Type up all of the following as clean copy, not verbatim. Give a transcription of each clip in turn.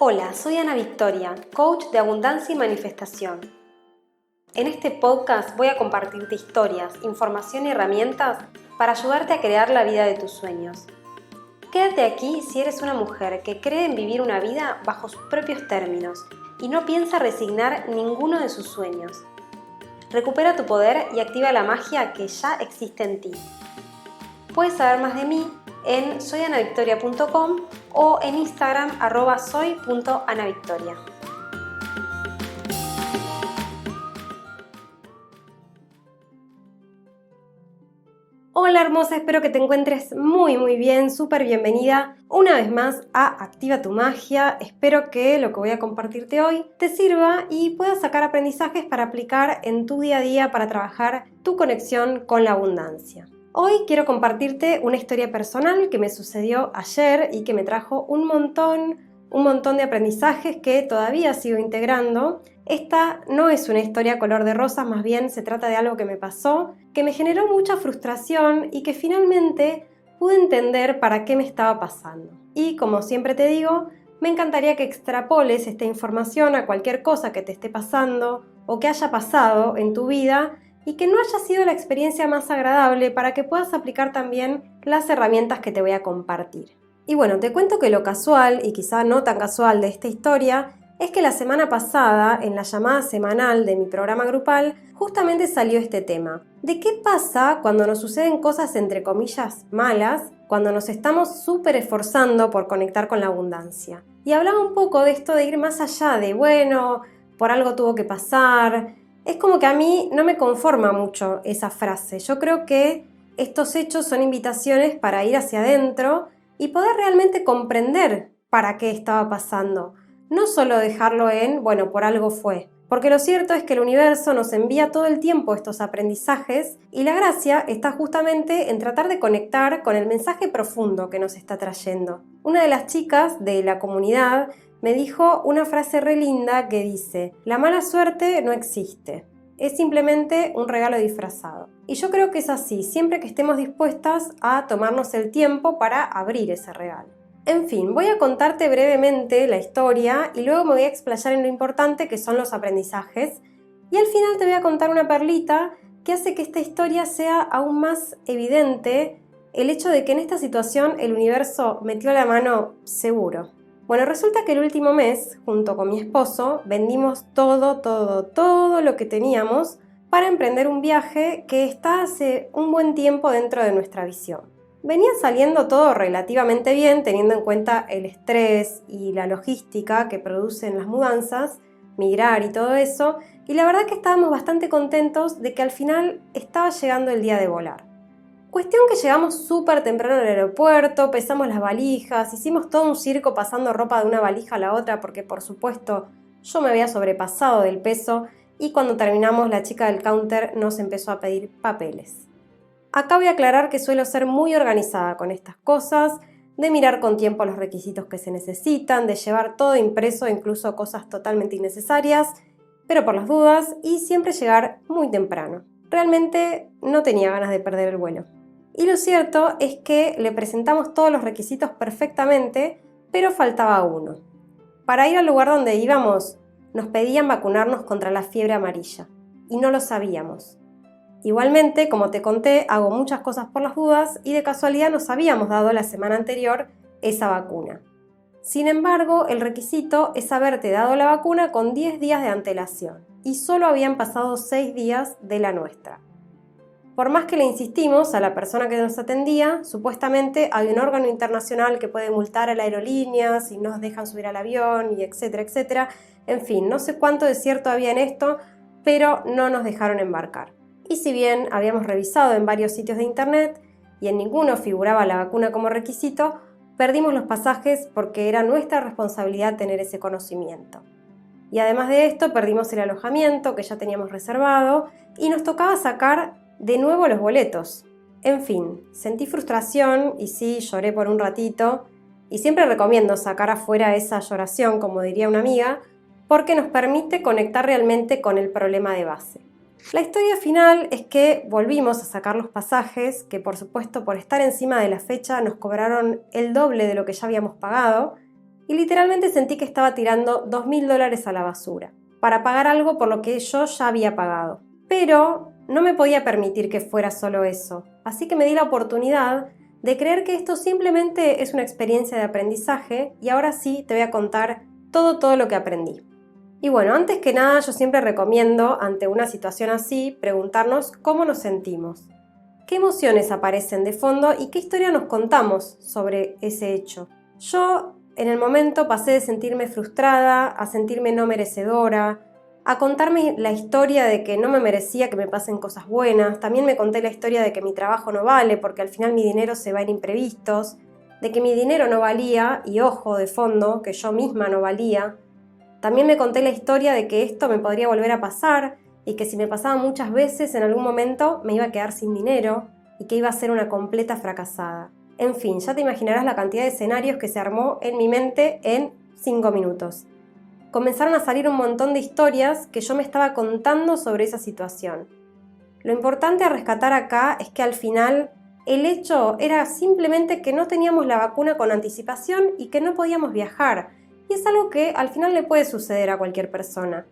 Hola, soy Ana Victoria, coach de abundancia y manifestación. En este podcast voy a compartirte historias, información y herramientas para ayudarte a crear la vida de tus sueños. Quédate aquí si eres una mujer que cree en vivir una vida bajo sus propios términos y no piensa resignar ninguno de sus sueños. Recupera tu poder y activa la magia que ya existe en ti. Puedes saber más de mí en soyanavictoria.com o en Instagram @soy.anavictoria. Hola hermosa, espero que te encuentres muy bien, súper bienvenida una vez más a Activa tu Magia. Espero que lo que voy a compartirte hoy te sirva y puedas sacar aprendizajes para aplicar en tu día a día para trabajar tu conexión con la abundancia. Hoy quiero compartirte una historia personal que me sucedió ayer y que me trajo un montón de aprendizajes que todavía sigo integrando. Esta no es una historia color de rosas, más bien se trata de algo que me pasó, que me generó mucha frustración y que finalmente pude entender para qué me estaba pasando. Y como siempre te digo, me encantaría que extrapoles esta información a cualquier cosa que te esté pasando o que haya pasado en tu vida y que no haya sido la experiencia más agradable para que puedas aplicar también las herramientas que te voy a compartir. Y bueno, te cuento que lo casual, y quizá no tan casual de esta historia, es que la semana pasada, en la llamada semanal de mi programa grupal, justamente salió este tema. ¿De qué pasa cuando nos suceden cosas entre comillas malas, cuando nos estamos súper esforzando por conectar con la abundancia? Y hablaba un poco de esto de ir más allá de, bueno, por algo tuvo que pasar. Es como que a mí no me conforma mucho esa frase. Yo creo que estos hechos son invitaciones para ir hacia adentro y poder realmente comprender para qué estaba pasando. No solo dejarlo en, bueno, por algo fue. Porque lo cierto es que el universo nos envía todo el tiempo estos aprendizajes y la gracia está justamente en tratar de conectar con el mensaje profundo que nos está trayendo. Una de las chicas de la comunidad me dijo una frase re linda que dice: la mala suerte no existe, es simplemente un regalo disfrazado. Y yo creo que es así, siempre que estemos dispuestas a tomarnos el tiempo para abrir ese regalo. En fin, voy a contarte brevemente la historia y luego me voy a explayar en lo importante que son los aprendizajes. Y al final te voy a contar una perlita que hace que esta historia sea aún más evidente el hecho de que en esta situación el universo metió la mano seguro. Bueno, resulta que el último mes, junto con mi esposo, vendimos todo lo que teníamos para emprender un viaje que está hace un buen tiempo dentro de nuestra visión. Venía saliendo todo relativamente bien, teniendo en cuenta el estrés y la logística que producen las mudanzas, migrar y todo eso, y la verdad que estábamos bastante contentos de que al final estaba llegando el día de volar. Cuestión que llegamos súper temprano al aeropuerto, pesamos las valijas, hicimos todo un circo pasando ropa de una valija a la otra porque por supuesto yo me había sobrepasado del peso y cuando terminamos la chica del counter nos empezó a pedir papeles. Acá voy a aclarar que suelo ser muy organizada con estas cosas, de mirar con tiempo los requisitos que se necesitan, de llevar todo impreso, incluso cosas totalmente innecesarias, pero por las dudas, y siempre llegar muy temprano. Realmente no tenía ganas de perder el vuelo. Y lo cierto es que le presentamos todos los requisitos perfectamente, pero faltaba uno. Para ir al lugar donde íbamos, nos pedían vacunarnos contra la fiebre amarilla, y no lo sabíamos. Igualmente, como te conté, hago muchas cosas por las dudas y de casualidad nos habíamos dado la semana anterior esa vacuna. Sin embargo, el requisito es haberte dado la vacuna con 10 días de antelación y solo habían pasado 6 días de la nuestra. Por más que le insistimos a la persona que nos atendía, supuestamente hay un órgano internacional que puede multar a la aerolínea si no nos dejan subir al avión y etcétera, etcétera. En fin, no sé cuánto de cierto había en esto, pero no nos dejaron embarcar. Y si bien habíamos revisado en varios sitios de internet y en ninguno figuraba la vacuna como requisito, perdimos los pasajes porque era nuestra responsabilidad tener ese conocimiento. Y además de esto, perdimos el alojamiento que ya teníamos reservado y nos tocaba sacar de nuevo los boletos. En fin, sentí frustración y sí, lloré por un ratito. Y siempre recomiendo sacar afuera esa lloración, como diría una amiga, porque nos permite conectar realmente con el problema de base. La historia final es que volvimos a sacar los pasajes, que por supuesto por estar encima de la fecha nos cobraron el doble de lo que ya habíamos pagado, y literalmente sentí que estaba tirando $2.000 a la basura para pagar algo por lo que yo ya había pagado. Pero no me podía permitir que fuera solo eso, así que me di la oportunidad de creer que esto simplemente es una experiencia de aprendizaje y ahora sí te voy a contar todo lo que aprendí. Y bueno, antes que nada yo siempre recomiendo ante una situación así preguntarnos cómo nos sentimos, qué emociones aparecen de fondo y qué historia nos contamos sobre ese hecho. Yo en el momento pasé de sentirme frustrada a sentirme no merecedora, a contarme la historia de que no me merecía que me pasen cosas buenas. También me conté la historia de que mi trabajo no vale porque al final mi dinero se va en imprevistos, de que mi dinero no valía y ojo de fondo, que yo misma no valía. También me conté la historia de que esto me podría volver a pasar y que si me pasaba muchas veces en algún momento me iba a quedar sin dinero y que iba a ser una completa fracasada. En fin, ya te imaginarás la cantidad de escenarios que se armó en mi mente en 5 minutos. Comenzaron a salir un montón de historias que yo me estaba contando sobre esa situación. Lo importante a rescatar acá es que al final el hecho era simplemente que no teníamos la vacuna con anticipación y que no podíamos viajar. Y es algo que al final le puede suceder a cualquier persona.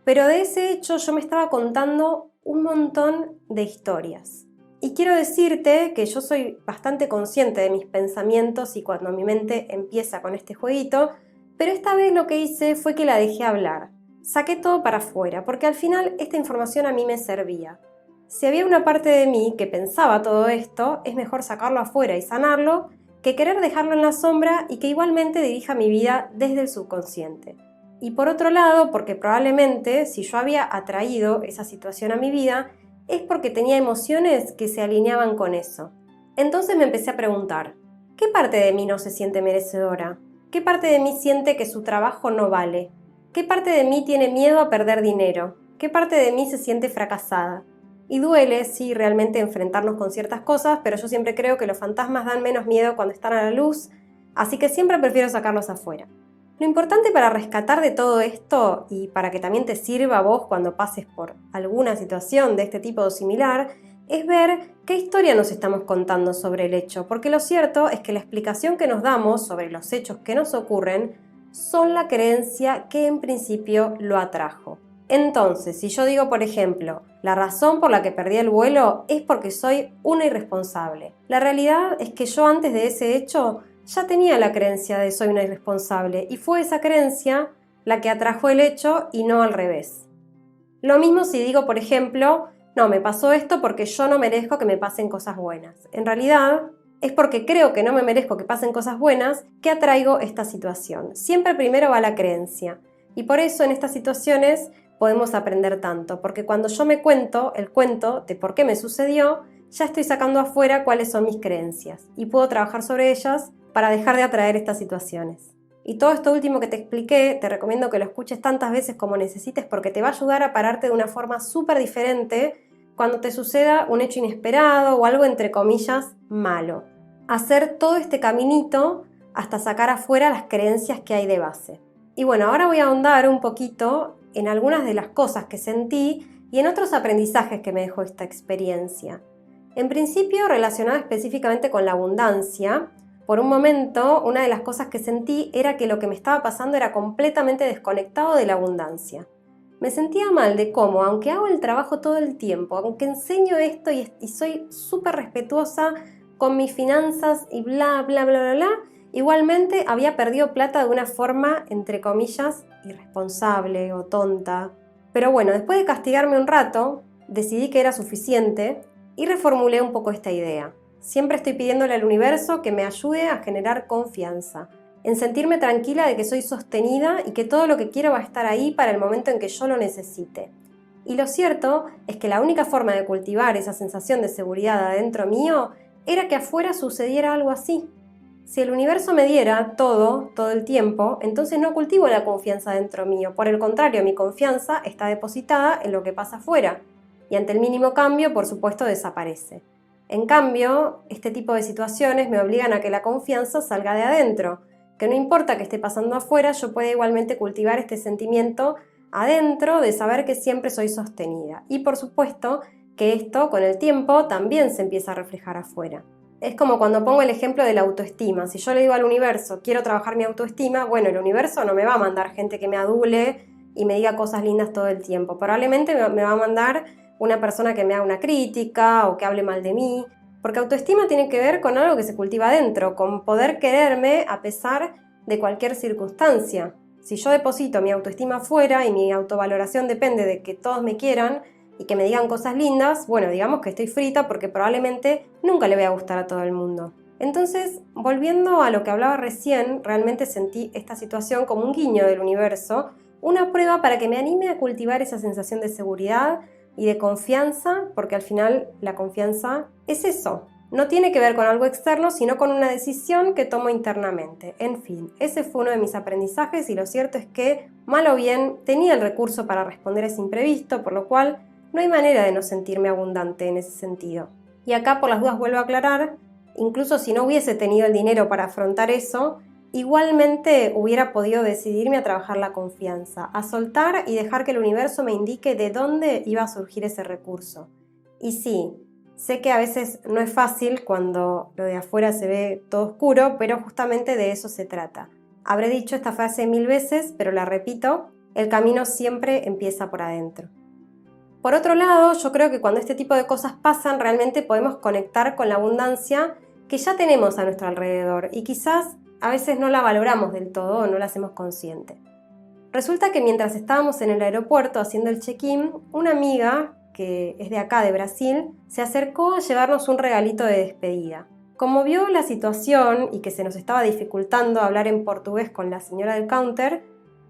Pero de ese hecho yo me estaba contando un montón de historias. Y quiero decirte que yo soy bastante consciente de mis pensamientos y cuando mi mente empieza con este jueguito, pero esta vez lo que hice fue que la dejé hablar. Saqué todo para afuera, porque al final esta información a mí me servía. Si había una parte de mí que pensaba todo esto, es mejor sacarlo afuera y sanarlo que querer dejarlo en la sombra y que igualmente dirija mi vida desde el subconsciente. Y por otro lado, porque probablemente si yo había atraído esa situación a mi vida, es porque tenía emociones que se alineaban con eso. Entonces me empecé a preguntar, ¿qué parte de mí no se siente merecedora? ¿Qué parte de mí siente que su trabajo no vale? ¿Qué parte de mí tiene miedo a perder dinero? ¿Qué parte de mí se siente fracasada? Y duele, sí, realmente enfrentarnos con ciertas cosas, pero yo siempre creo que los fantasmas dan menos miedo cuando están a la luz, así que siempre prefiero sacarlos afuera. Lo importante para rescatar de todo esto y para que también te sirva a vos cuando pases por alguna situación de este tipo o similar, es ver qué historia nos estamos contando sobre el hecho, porque lo cierto es que la explicación que nos damos sobre los hechos que nos ocurren son la creencia que en principio lo atrajo. Entonces, si yo digo, por ejemplo, la razón por la que perdí el vuelo es porque soy una irresponsable. La realidad es que yo antes de ese hecho ya tenía la creencia de soy una irresponsable y fue esa creencia la que atrajo el hecho y no al revés. Lo mismo si digo, por ejemplo, no, me pasó esto porque yo no merezco que me pasen cosas buenas. En realidad, es porque creo que no me merezco que pasen cosas buenas que atraigo esta situación. Siempre primero va la creencia. Y por eso en estas situaciones podemos aprender tanto, porque cuando yo me cuento el cuento de por qué me sucedió, ya estoy sacando afuera cuáles son mis creencias y puedo trabajar sobre ellas para dejar de atraer estas situaciones. Y todo esto último que te expliqué, te recomiendo que lo escuches tantas veces como necesites porque te va a ayudar a pararte de una forma súper diferente cuando te suceda un hecho inesperado o algo entre comillas malo. Hacer todo este caminito hasta sacar afuera las creencias que hay de base. Y bueno, ahora voy a ahondar un poquito en algunas de las cosas que sentí y en otros aprendizajes que me dejó esta experiencia. En principio, relacionado específicamente con la abundancia, por un momento, una de las cosas que sentí era que lo que me estaba pasando era completamente desconectado de la abundancia. Me sentía mal de cómo, aunque hago el trabajo todo el tiempo, aunque enseño esto y soy súper respetuosa con mis finanzas y bla, bla, bla, bla, bla, igualmente había perdido plata de una forma, entre comillas, irresponsable o tonta. Pero bueno, después de castigarme un rato, decidí que era suficiente y reformulé un poco esta idea. Siempre estoy pidiéndole al universo que me ayude a generar confianza, en sentirme tranquila de que soy sostenida y que todo lo que quiero va a estar ahí para el momento en que yo lo necesite. Y lo cierto es que la única forma de cultivar esa sensación de seguridad adentro mío era que afuera sucediera algo así. Si el universo me diera todo el tiempo, entonces no cultivo la confianza dentro mío. Por el contrario, mi confianza está depositada en lo que pasa afuera. Y ante el mínimo cambio, por supuesto, desaparece. En cambio, este tipo de situaciones me obligan a que la confianza salga de adentro. Que no importa que esté pasando afuera, yo puedo igualmente cultivar este sentimiento adentro de saber que siempre soy sostenida. Y por supuesto que esto, con el tiempo, también se empieza a reflejar afuera. Es como cuando pongo el ejemplo de la autoestima. Si yo le digo al universo, quiero trabajar mi autoestima, bueno, el universo no me va a mandar gente que me adule y me diga cosas lindas todo el tiempo. Probablemente me va a mandar una persona que me haga una crítica o que hable mal de mí. Porque autoestima tiene que ver con algo que se cultiva adentro, con poder quererme a pesar de cualquier circunstancia. Si yo deposito mi autoestima afuera y mi autovaloración depende de que todos me quieran y que me digan cosas lindas, bueno, digamos que estoy frita porque probablemente nunca le voy a gustar a todo el mundo. Entonces, volviendo a lo que hablaba recién, realmente sentí esta situación como un guiño del universo, una prueba para que me anime a cultivar esa sensación de seguridad y de confianza, porque al final la confianza es eso. No tiene que ver con algo externo, sino con una decisión que tomo internamente. En fin, ese fue uno de mis aprendizajes y lo cierto es que, mal o bien, tenía el recurso para responder a ese imprevisto, por lo cual no hay manera de no sentirme abundante en ese sentido. Y acá por las dudas vuelvo a aclarar, incluso si no hubiese tenido el dinero para afrontar eso, igualmente hubiera podido decidirme a trabajar la confianza, a soltar y dejar que el universo me indique de dónde iba a surgir ese recurso. Y sí, sé que a veces no es fácil cuando lo de afuera se ve todo oscuro, pero justamente de eso se trata. Habré dicho esta frase 1000 veces, pero la repito, el camino siempre empieza por adentro. Por otro lado, yo creo que cuando este tipo de cosas pasan, realmente podemos conectar con la abundancia que ya tenemos a nuestro alrededor y quizás a veces no la valoramos del todo o no la hacemos consciente. Resulta que mientras estábamos en el aeropuerto haciendo el check-in, una amiga, que es de acá, de Brasil, se acercó a llevarnos un regalito de despedida. Como vio la situación y que se nos estaba dificultando hablar en portugués con la señora del counter,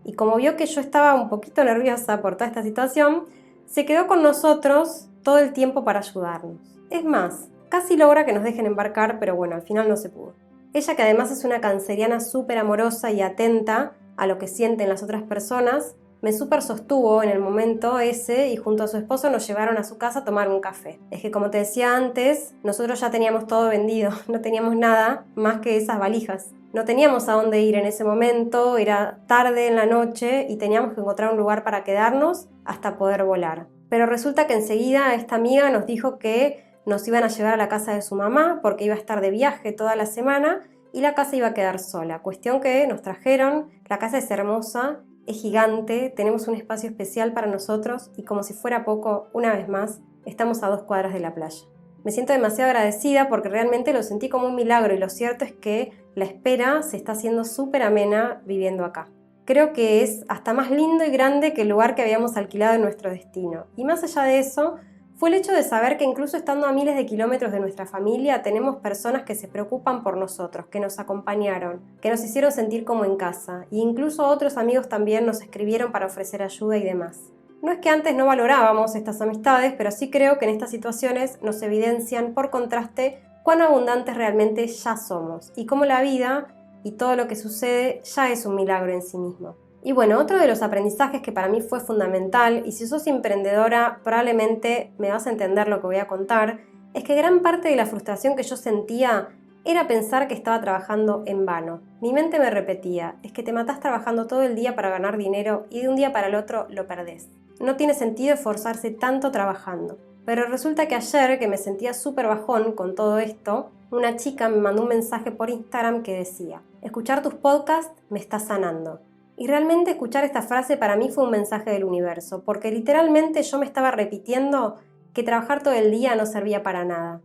y como vio que yo estaba un poquito nerviosa por toda esta situación, se quedó con nosotros todo el tiempo para ayudarnos. Es más, casi logra que nos dejen embarcar, pero bueno, al final no se pudo. Ella, que además es una canceriana súper amorosa y atenta a lo que sienten las otras personas, me súper sostuvo en el momento ese y junto a su esposo nos llevaron a su casa a tomar un café. Es que como te decía antes, nosotros ya teníamos todo vendido, no teníamos nada más que esas valijas. No teníamos a dónde ir en ese momento, era tarde en la noche y teníamos que encontrar un lugar para quedarnos hasta poder volar. Pero resulta que enseguida esta amiga nos dijo que nos iban a llevar a la casa de su mamá porque iba a estar de viaje toda la semana y la casa iba a quedar sola. Cuestión que nos trajeron, la casa es hermosa, es gigante, tenemos un espacio especial para nosotros y como si fuera poco, una vez más, estamos a 2 cuadras de la playa. Me siento demasiado agradecida porque realmente lo sentí como un milagro y lo cierto es que la espera se está haciendo súper amena viviendo acá. Creo que es hasta más lindo y grande que el lugar que habíamos alquilado en nuestro destino. Y más allá de eso, fue el hecho de saber que incluso estando a miles de kilómetros de nuestra familia, tenemos personas que se preocupan por nosotros, que nos acompañaron, que nos hicieron sentir como en casa. E incluso otros amigos también nos escribieron para ofrecer ayuda y demás. No es que antes no valorábamos estas amistades, pero sí creo que en estas situaciones nos evidencian, por contraste, cuán abundantes realmente ya somos y cómo la vida y todo lo que sucede ya es un milagro en sí mismo. Y bueno, otro de los aprendizajes que para mí fue fundamental, y si sos emprendedora probablemente me vas a entender lo que voy a contar, es que gran parte de la frustración que yo sentía era pensar que estaba trabajando en vano. Mi mente me repetía, es que te matás trabajando todo el día para ganar dinero y de un día para el otro lo perdés. No tiene sentido esforzarse tanto trabajando. Pero resulta que ayer, que me sentía súper bajón con todo esto, una chica me mandó un mensaje por Instagram que decía: escuchar tus podcasts me está sanando. Y realmente escuchar esta frase para mí fue un mensaje del universo, porque literalmente yo me estaba repitiendo que trabajar todo el día no servía para nada.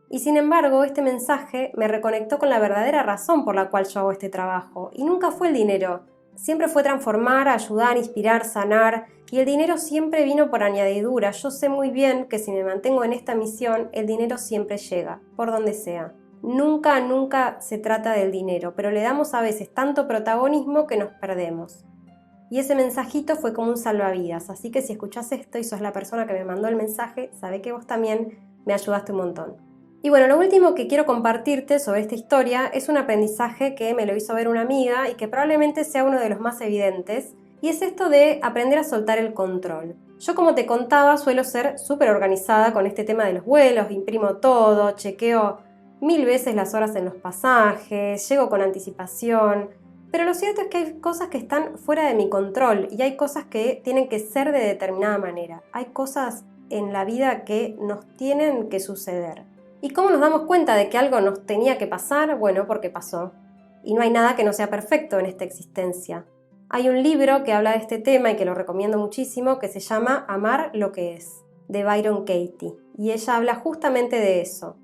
Y sin embargo, este mensaje me reconectó con la verdadera razón por la cual yo hago este trabajo, y nunca fue el dinero. Siempre fue transformar, ayudar, inspirar, sanar, y el dinero siempre vino por añadidura. Yo sé muy bien que si me mantengo en esta misión, el dinero siempre llega, por donde sea. Nunca se trata del dinero, pero le damos a veces tanto protagonismo que nos perdemos. Y ese mensajito fue como un salvavidas, así que si escuchás esto y sos la persona que me mandó el mensaje, sabe que vos también me ayudaste un montón. Y bueno, lo último que quiero compartirte sobre esta historia es un aprendizaje que me lo hizo ver una amiga y que probablemente sea uno de los más evidentes, y es esto de aprender a soltar el control. Yo, como te contaba, suelo ser súper organizada con este tema de los vuelos, imprimo todo, chequeo 1000 veces las horas en los pasajes, llego con anticipación, pero lo cierto es que hay cosas que están fuera de mi control y hay cosas que tienen que ser de determinada manera. Hay cosas en la vida que nos tienen que suceder. ¿Y cómo nos damos cuenta de que algo nos tenía que pasar? Bueno, porque pasó. Y no hay nada que no sea perfecto en esta existencia. Hay un libro que habla de este tema y que lo recomiendo muchísimo, que se llama Amar lo que es, de Byron Katie. Y ella habla justamente de eso.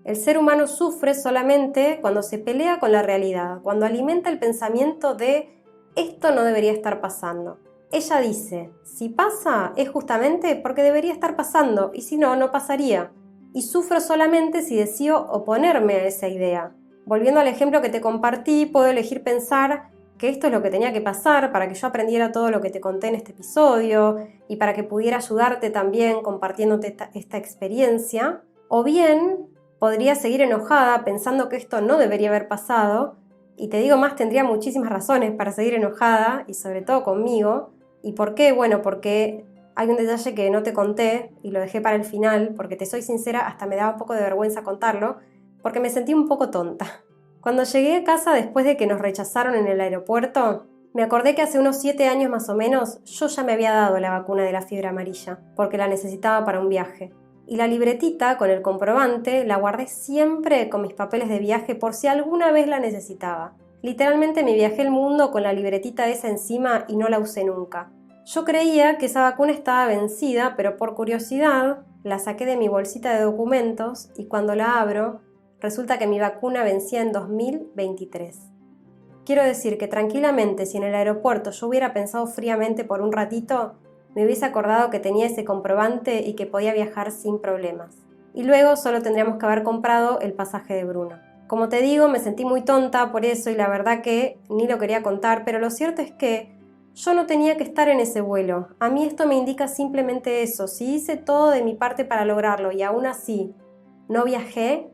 El ser humano sufre solamente cuando se pelea con la realidad, cuando alimenta el pensamiento de esto no debería estar pasando. Ella dice, si pasa es justamente porque debería estar pasando y si no, no pasaría. Y sufro solamente si decido oponerme a esa idea. Volviendo al ejemplo que te compartí, puedo elegir pensar que esto es lo que tenía que pasar para que yo aprendiera todo lo que te conté en este episodio y para que pudiera ayudarte también compartiéndote esta experiencia. O bien podría seguir enojada pensando que esto no debería haber pasado. Y te digo más, tendría muchísimas razones para seguir enojada y sobre todo conmigo. ¿Y por qué? Bueno, porque hay un detalle que no te conté y lo dejé para el final, porque te soy sincera, hasta me daba un poco de vergüenza contarlo, porque me sentí un poco tonta. Cuando llegué a casa después de que nos rechazaron en el aeropuerto, me acordé que hace unos 7 años más o menos yo ya me había dado la vacuna de la fiebre amarilla, porque la necesitaba para un viaje. Y la libretita con el comprobante la guardé siempre con mis papeles de viaje por si alguna vez la necesitaba. Literalmente me viajé el mundo con la libretita esa encima y no la usé nunca. Yo creía que esa vacuna estaba vencida, pero por curiosidad la saqué de mi bolsita de documentos y cuando la abro, resulta que mi vacuna vencía en 2023. Quiero decir que tranquilamente, si en el aeropuerto yo hubiera pensado fríamente por un ratito, me hubiese acordado que tenía ese comprobante y que podía viajar sin problemas. Y luego solo tendríamos que haber comprado el pasaje de Bruno. Como te digo, me sentí muy tonta por eso y la verdad que ni lo quería contar, pero lo cierto es que yo no tenía que estar en ese vuelo. A mí esto me indica simplemente eso. Si hice todo de mi parte para lograrlo y aún así no viajé,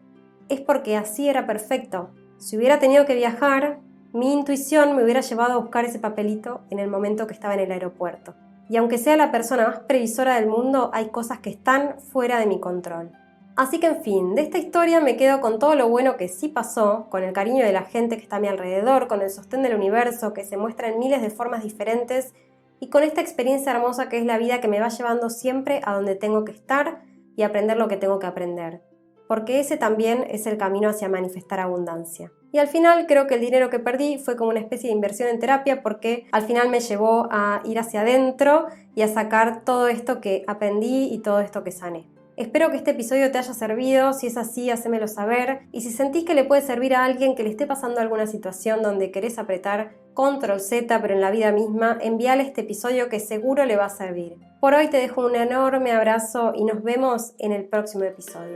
es porque así era perfecto. Si hubiera tenido que viajar, mi intuición me hubiera llevado a buscar ese papelito en el momento que estaba en el aeropuerto. Y aunque sea la persona más previsora del mundo, hay cosas que están fuera de mi control. Así que en fin, de esta historia me quedo con todo lo bueno que sí pasó, con el cariño de la gente que está a mi alrededor, con el sostén del universo que se muestra en miles de formas diferentes y con esta experiencia hermosa que es la vida que me va llevando siempre a donde tengo que estar y aprender lo que tengo que aprender. Porque ese también es el camino hacia manifestar abundancia. Y al final creo que el dinero que perdí fue como una especie de inversión en terapia porque al final me llevó a ir hacia adentro y a sacar todo esto que aprendí y todo esto que sané. Espero que este episodio te haya servido, si es así, hacémelo saber. Y si sentís que le puede servir a alguien que le esté pasando alguna situación donde querés apretar Control Z pero en la vida misma, envíale este episodio que seguro le va a servir. Por hoy te dejo un enorme abrazo y nos vemos en el próximo episodio.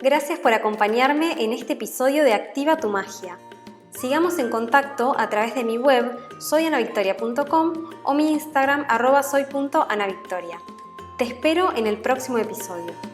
Gracias por acompañarme en este episodio de Activa tu Magia. Sigamos en contacto a través de mi web soyanavictoria.com o mi Instagram @soy.anavictoria. Te espero en el próximo episodio.